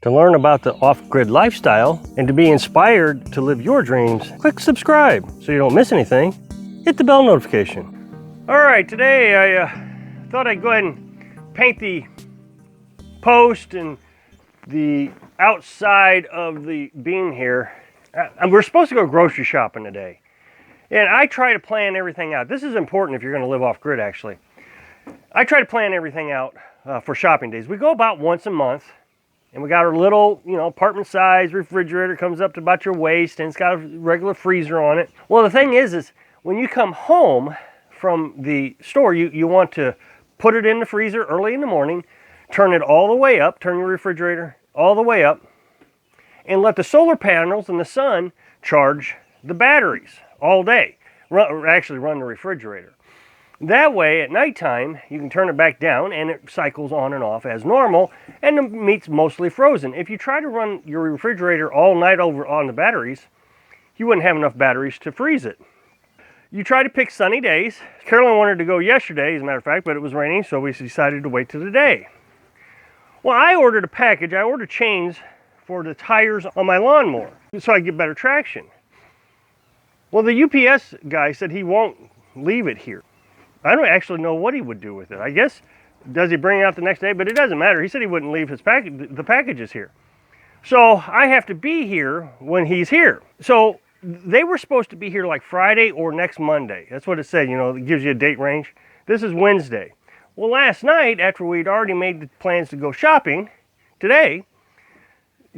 To learn about the off-grid lifestyle and to be inspired to live your dreams, click subscribe so you don't miss anything. Hit the bell notification. All right, today I thought I'd go ahead and paint the post and the outside of the beam here. We're supposed to go grocery shopping today. And I try to plan everything out. This is important if you're going to live off-grid, actually. I try to plan everything out for shopping days. We go about once a month. And we got our little, apartment size refrigerator, comes up to about your waist, and it's got a regular freezer on it. Well, the thing is when you come home from the store, you want to put it in the freezer early in the morning, turn it all the way up, turn your refrigerator all the way up, and let the solar panels and the sun charge the batteries all day, actually run the refrigerator. That way, at nighttime, you can turn it back down and it cycles on and off as normal, and the meat's mostly frozen. If you try to run your refrigerator all night over on the batteries, you wouldn't have enough batteries to freeze it. You try to pick sunny days. Carolyn wanted to go yesterday, as a matter of fact, but it was raining, so we decided to wait till today. Well, I ordered a package. I ordered chains for the tires on my lawnmower so I get better traction. Well, the UPS guy said he won't leave it here. I don't actually know what he would do with it. I guess, does he bring it out the next day? But it doesn't matter. He said he wouldn't leave his the packages here. So I have to be here when he's here. So they were supposed to be here like Friday or next Monday. That's what it said, it gives you a date range. This is Wednesday. Well, last night, after we'd already made the plans to go shopping, today,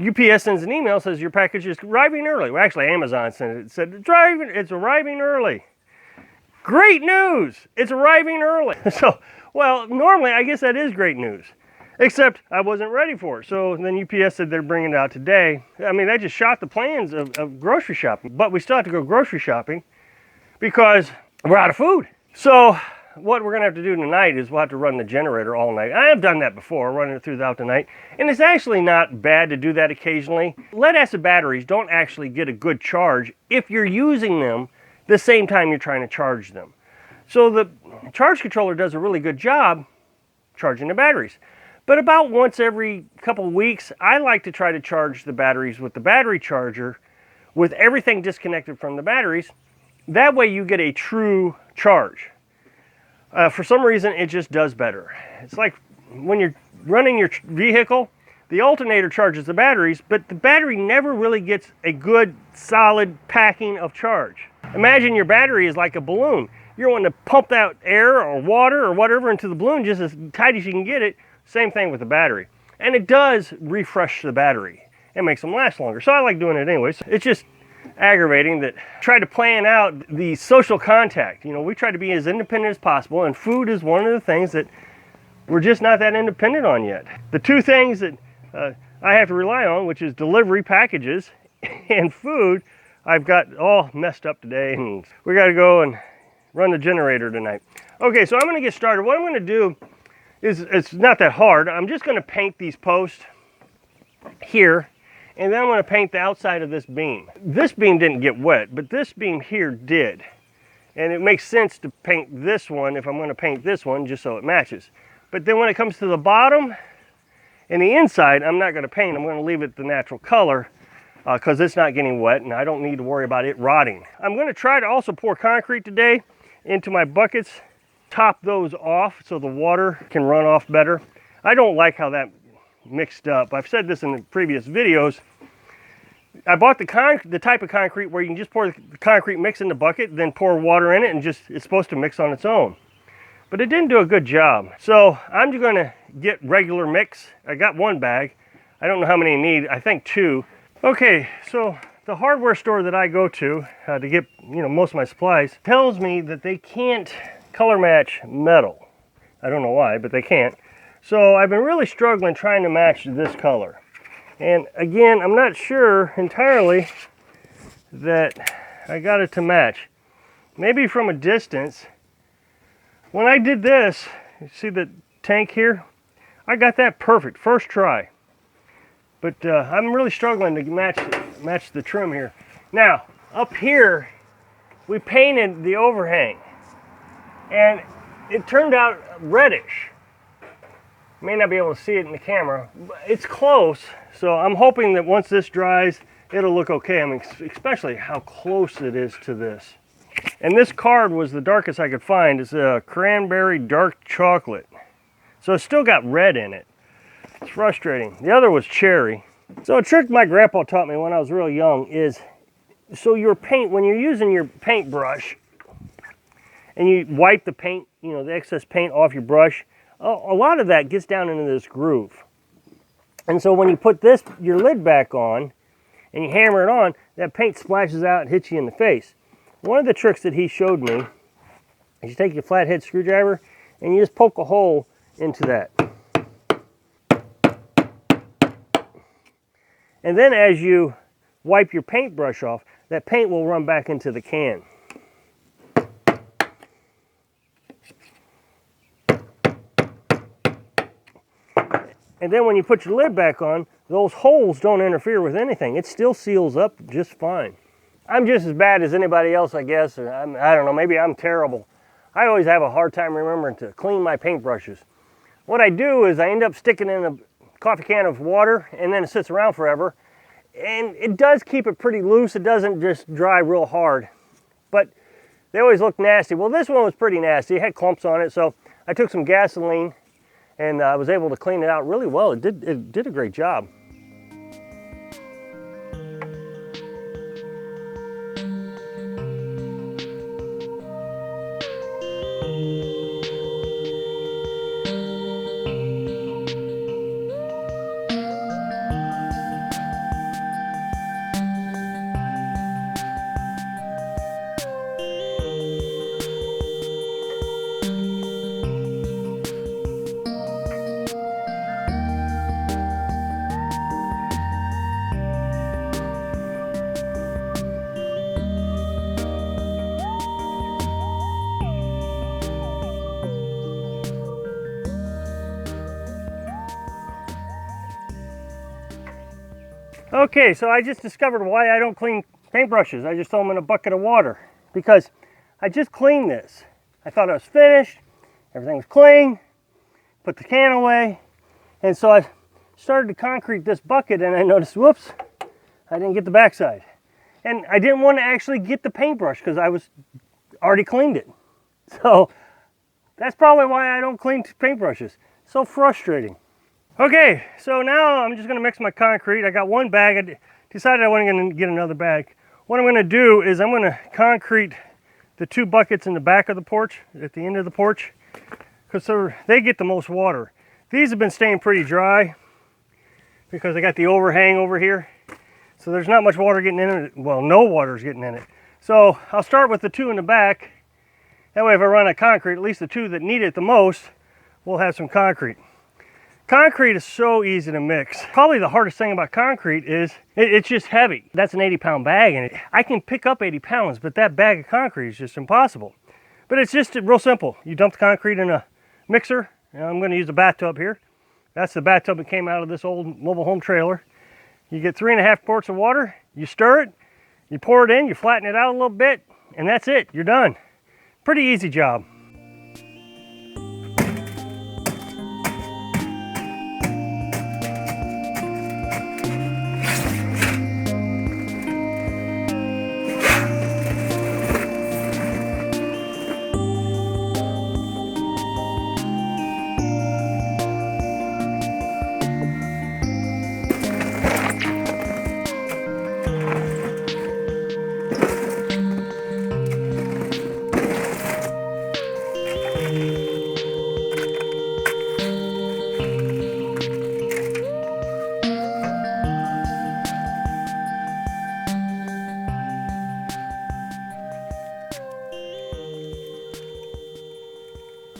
UPS sends an email, says your package is arriving early. Well, actually, Amazon sent it. It said, it's arriving early. Great news! It's arriving early. So, well, normally I guess that is great news. Except I wasn't ready for it. So then UPS said they're bringing it out today. I mean, that just shot the plans of grocery shopping. But we still have to go grocery shopping because we're out of food. So what we're going to have to do tonight is we'll have to run the generator all night. I have done that before, running it throughout the night. And it's actually not bad to do that occasionally. Lead-acid batteries don't actually get a good charge if you're using them the same time you're trying to charge them. So the charge controller does a really good job charging the batteries. But about once every couple of weeks, I like to try to charge the batteries with the battery charger with everything disconnected from the batteries. That way you get a true charge. For some reason, it just does better. It's like when you're running your vehicle, the alternator charges the batteries, but the battery never really gets a good, solid packing of charge. Imagine your battery is like a balloon. You're wanting to pump that air or water or whatever into the balloon just as tight as you can get it. Same thing with the battery. And it does refresh the battery. It makes them last longer. So I like doing it anyways. It's just aggravating that I try to plan out the social contact. We try to be as independent as possible, and food is one of the things that we're just not that independent on yet. The two things that I have to rely on, which is delivery packages and food, I've got all messed up today, and we got to go and run the generator tonight. Okay, so I'm going to get started. What I'm going to do is, it's not that hard. I'm just going to paint these posts here, and then I'm going to paint the outside of this beam. This beam didn't get wet, but this beam here did. And it makes sense to paint this one if I'm going to paint this one, just so it matches. But then when it comes to the bottom and the inside, I'm not going to paint. I'm going to leave it the natural color, because it's not getting wet and I don't need to worry about it rotting. I'm going to try to also pour concrete today into my buckets, top those off so the water can run off better. I don't like how that mixed up. I've said this in the previous videos. I bought the type of concrete where you can just pour the concrete mix in the bucket, then pour water in it, and it's supposed to mix on its own. But it didn't do a good job. So I'm just going to get regular mix. I got one bag. I don't know how many I need. I think 2. Okay, so the hardware store that I go to get most of my supplies tells me that they can't color match metal. I don't know why, but they can't. So I've been really struggling trying to match this color. And again, I'm not sure entirely that I got it to match. Maybe from a distance. When I did this, you see the tank here? I got that perfect, first try. But I'm really struggling to match the trim here. Now, up here, we painted the overhang. And it turned out reddish. You may not be able to see it in the camera, but it's close. So I'm hoping that once this dries, it'll look okay. I mean, especially how close it is to this. And this card was the darkest I could find. It's a cranberry dark chocolate. So it's still got red in it. It's frustrating. The other was cherry. So a trick my grandpa taught me when I was real young is, so your paint, when you're using your paintbrush and you wipe the paint, you know, the excess paint off your brush, a lot of that gets down into this groove. And so when you put this, your lid back on, and you hammer it on, that paint splashes out and hits you in the face. One of the tricks that he showed me is you take your flathead screwdriver and you just poke a hole into that. And then as you wipe your paintbrush off, that paint will run back into the can. And then when you put your lid back on, those holes don't interfere with anything. It still seals up just fine. I'm just as bad as anybody else, I guess. Or I don't know, maybe I'm terrible. I always have a hard time remembering to clean my paintbrushes. What I do is I end up sticking in a coffee can of water, and then it sits around forever. And it does keep it pretty loose. It doesn't just dry real hard. But they always look nasty. Well, this one was pretty nasty. It had clumps on it, so I took some gasoline and I was able to clean it out really well. It did a great job. Okay, so I just discovered why I don't clean paintbrushes. I just throw them in a bucket of water because I just cleaned this. I thought I was finished, everything was clean, put the can away, and so I started to concrete this bucket and I noticed, whoops, I didn't get the backside. And I didn't want to actually get the paintbrush because I was already cleaned it. So that's probably why I don't clean paintbrushes. So frustrating. Okay, so now I'm just gonna mix my concrete. I got one bag. I decided I wasn't gonna get another bag. What I'm gonna do is I'm gonna concrete the two buckets in the back of the porch, at the end of the porch, because they get the most water. These have been staying pretty dry because I got the overhang over here. So there's not much water getting in it. Well, no water's getting in it. So I'll start with the two in the back. That way if I run out of concrete, at least the two that need it the most will have some concrete. Concrete is so easy to mix. Probably the hardest thing about concrete is it's just heavy. That's an 80-pound bag, and I can pick up 80 pounds, but that bag of concrete is just impossible. But it's just real simple. You dump the concrete in a mixer. And I'm going to use a bathtub here. That's the bathtub that came out of this old mobile home trailer. You get 3.5 quarts of water, you stir it, you pour it in, you flatten it out a little bit, and that's it. You're done. Pretty easy job.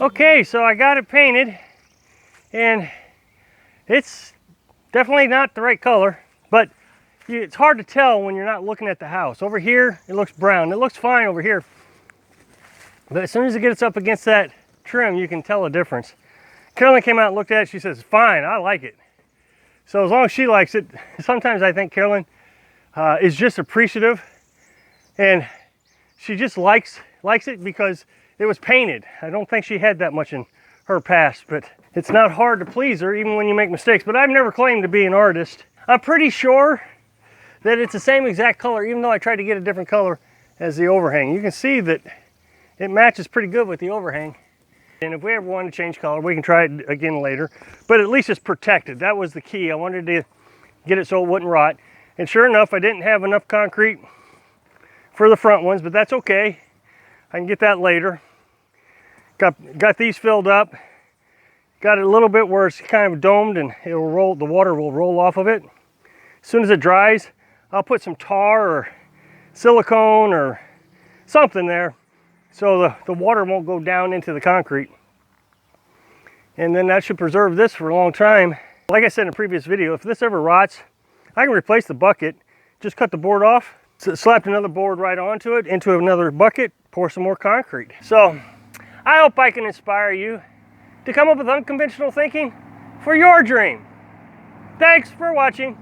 Okay, so I got it painted, and it's definitely not the right color, but it's hard to tell when you're not looking at the house. Over here, it looks brown. It looks fine over here, but as soon as it gets up against that trim, you can tell a difference. Carolyn came out and looked at it. She says, fine, I like it. So as long as she likes it, sometimes I think Carolyn is just appreciative, and she just likes it because it was painted. I don't think she had that much in her past, but It's not hard to please her even when you make mistakes, but I've never claimed to be an artist. I'm pretty sure that it's the same exact color, even though I tried to get a different color as the overhang. You can see that it matches pretty good with the overhang. And if we ever want to change color, we can try it again later, but at least it's protected. That was the key. I wanted to get it so it wouldn't rot. And sure enough, I didn't have enough concrete for the front ones, but that's okay. I can get that later. Got these filled up. Got it a little bit where it's kind of domed and it'll roll, the water will roll off of it. As soon as it dries, I'll put some tar or silicone or something there so the water won't go down into the concrete. And then that should preserve this for a long time. Like I said in a previous video, if this ever rots, I can replace the bucket, just cut the board off, slap another board right onto it, into another bucket, pour some more concrete. So I hope I can inspire you to come up with unconventional thinking for your dream. Thanks for watching.